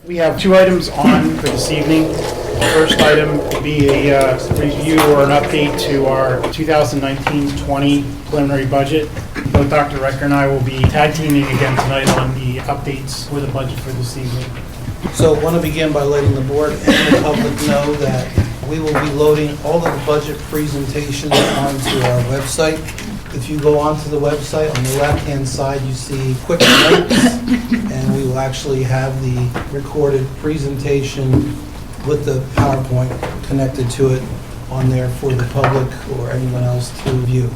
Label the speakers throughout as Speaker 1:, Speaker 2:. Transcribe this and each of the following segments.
Speaker 1: We have two items on for this evening. The first item will be a review or an update to our 2019-20 preliminary budget. Both Dr. Recker and I will be tag teaming again tonight on the updates for the budget for this evening.
Speaker 2: So I want to begin by letting the board and the public know that we will be loading all of the budget presentations onto our website. If you go onto the website, on the left-hand side, you see quick links, and we will actually have the recorded presentation with the PowerPoint connected to it on there for the public or anyone else to view.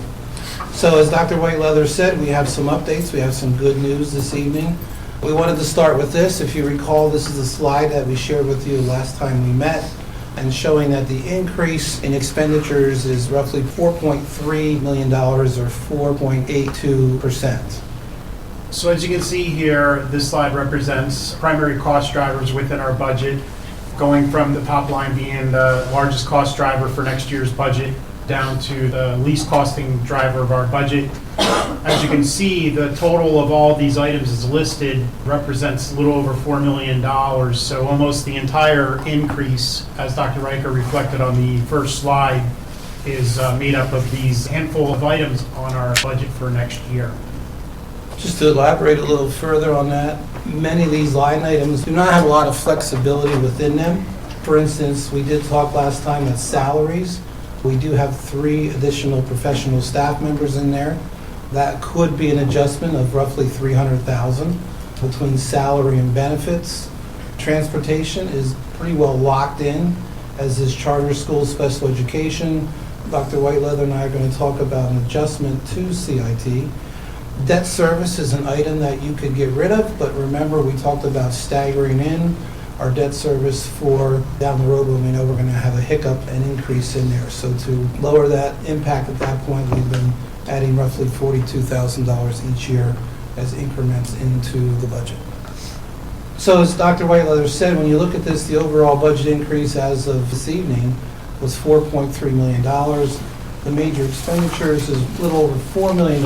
Speaker 2: So as Dr. Whiteleather said, we have some updates. We have some good news this evening. We wanted to start with this. If you recall, this is a slide that we shared with you last time we met, and showing that the increase in expenditures is roughly $4.3 million or 4.82%.
Speaker 1: So as you can see here, this slide represents primary cost drivers within our budget, going from the top line being the largest cost driver for next year's budget down to the least costing driver of our budget. As you can see, the total of all these items is listed represents a little over $4 million. So almost the entire increase, as Dr. Riker reflected on the first slide, is made up of these handful of items on our budget for next year.
Speaker 2: Just to elaborate a little further on that, many of these line items do not have a lot of flexibility within them. For instance, we did talk last time at salaries. We do have 3 additional professional staff members in there. That could be an adjustment of roughly $300,000 between salary and benefits. Transportation is pretty well locked in, as is charter school special education. Dr. Whiteleather and I are going to talk about an adjustment to CIT. Debt service is an item that you could get rid of, but remember we talked about staggering in our debt service for down the road when we know we're going to have a hiccup and increase in there. So to lower that impact at that point, we've been adding roughly $42,000 each year as increments into the budget. So as Dr. Whiteleather said, when you look at this, the overall budget increase as of this evening was $4.3 million. The major expenditures is a little over $4 million,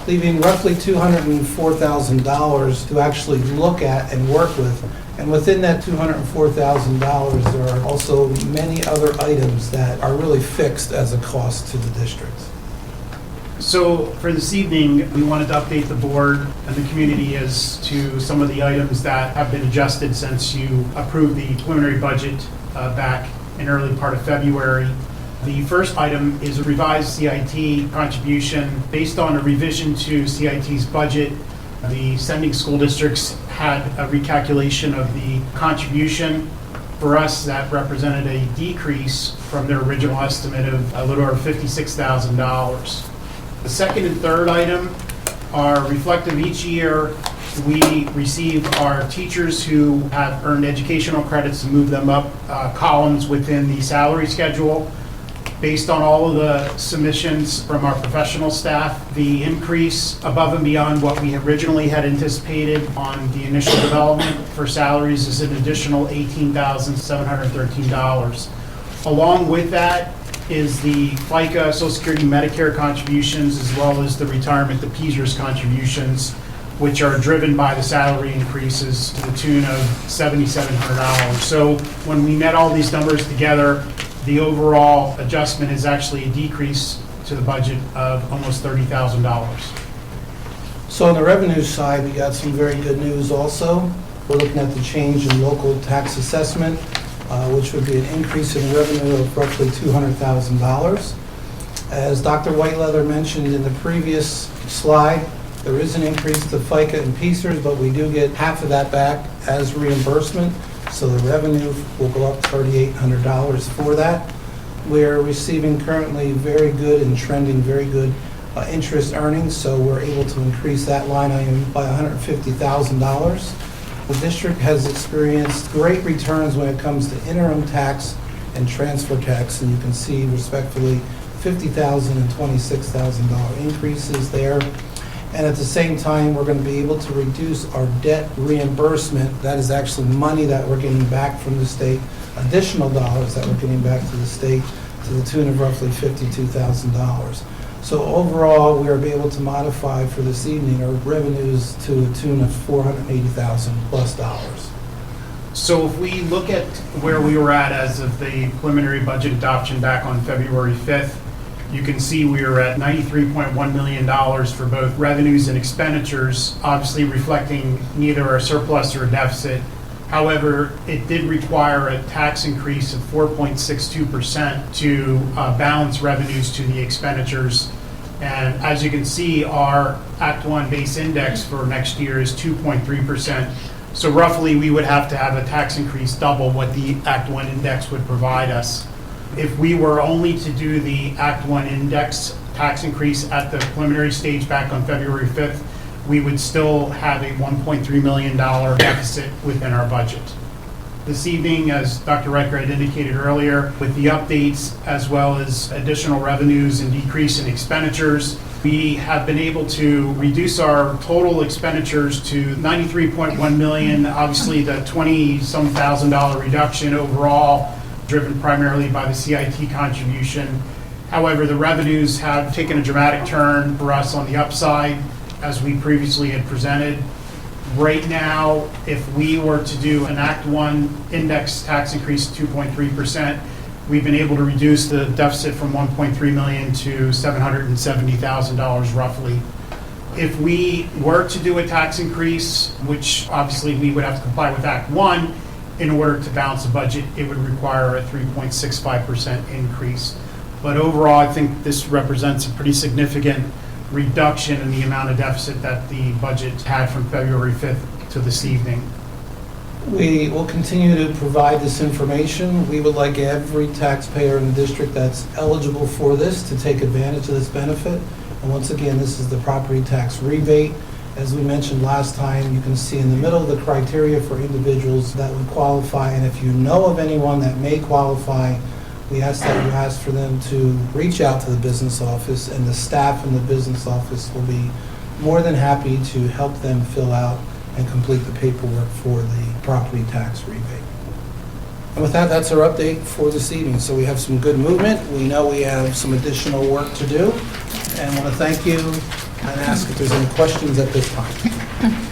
Speaker 2: leaving roughly $204,000 to actually look at and work with. And within that $204,000, there are also many other items that are really fixed as a cost to the district.
Speaker 1: So for this evening, we wanted to update the board and the community as to some of the items that have been adjusted since you approved the preliminary budget back in early part of February. The first item is a revised CIT contribution. Based on a revision to CIT's budget, the sending school districts had a recalculation of the contribution. For us, that represented a decrease from their original estimate of a little over $56,000. The second and third item are reflective each year. We receive our teachers who have earned educational credits and move them up columns within the salary schedule. Based on all of the submissions from our professional staff, the increase above and beyond what we originally had anticipated on the initial development for salaries is an additional $18,713. Along with that is the FICA, Social Security, Medicare contributions, as well as the retirement, the PSERS contributions, which are driven by the salary increases to the tune of $7,700. So when we net all these numbers together, the overall adjustment is actually a decrease to the budget of almost $30,000.
Speaker 2: So on the revenue side, we got some very good news also. We're looking at the change in local tax assessment, which would be an increase in revenue of roughly $200,000. As Dr. Whiteleather mentioned in the previous slide, there is an increase to FICA and PSERS, but we do get half of that back as reimbursement. So the revenue will go up $3,800 for that. We're receiving currently very good and trending very good interest earnings, so we're able to increase that line item by $150,000. The district has experienced great returns when it comes to interim tax and transfer tax, and you can see respectively $50,000 and $26,000 increases there. And at the same time, we're going to be able to reduce our debt reimbursement. That is actually money that we're getting back from the state, additional dollars that we're getting back to the state to the tune of roughly $52,000. So overall, we are able to modify for this evening our revenues to a tune of $480,000 plus.
Speaker 1: So if we look at where we were at as of the preliminary budget adoption back on February 5th, you can see we are at $93.1 million for both revenues and expenditures, obviously reflecting neither a surplus or a deficit. However, it did require a tax increase of 4.62% to balance revenues to the expenditures. And as you can see, our Act 1 base index for next year is 2.3%. So roughly, we would have to have a tax increase double what the Act 1 index would provide us. If we were only to do the Act 1 index tax increase at the preliminary stage back on February 5th, we would still have a $1.3 million deficit within our budget. This evening, as Dr. Riker had indicated earlier, with the updates as well as additional revenues and decrease in expenditures, we have been able to reduce our total expenditures to $93.1 million. Obviously, the $20-some thousand reduction overall, driven primarily by the CIT contribution. However, the revenues have taken a dramatic turn for us on the upside, as we previously had presented. Right now, if we were to do an Act 1 index tax increase of 2.3%, we've been able to reduce the deficit from $1.3 million to $770,000 roughly. If we were to do a tax increase, which obviously we would have to comply with Act 1, in order to balance the budget, it would require a 3.65% increase. But overall, I think this represents a pretty significant reduction in the amount of deficit that the budget had from February 5th to this evening.
Speaker 2: We will continue to provide this information. We would like every taxpayer in the district that's eligible for this to take advantage of this benefit. And once again, this is the property tax rebate. As we mentioned last time, you can see in the middle of the criteria for individuals that would qualify. And if you know of anyone that may qualify, we ask that you ask for them to reach out to the business office, and the staff in the business office will be more than happy to help them fill out and complete the paperwork for the property tax rebate. And with that, that's our update for this evening. So we have some good movement. We know we have some additional work to do. And I want to thank you and ask if there's any questions at this time.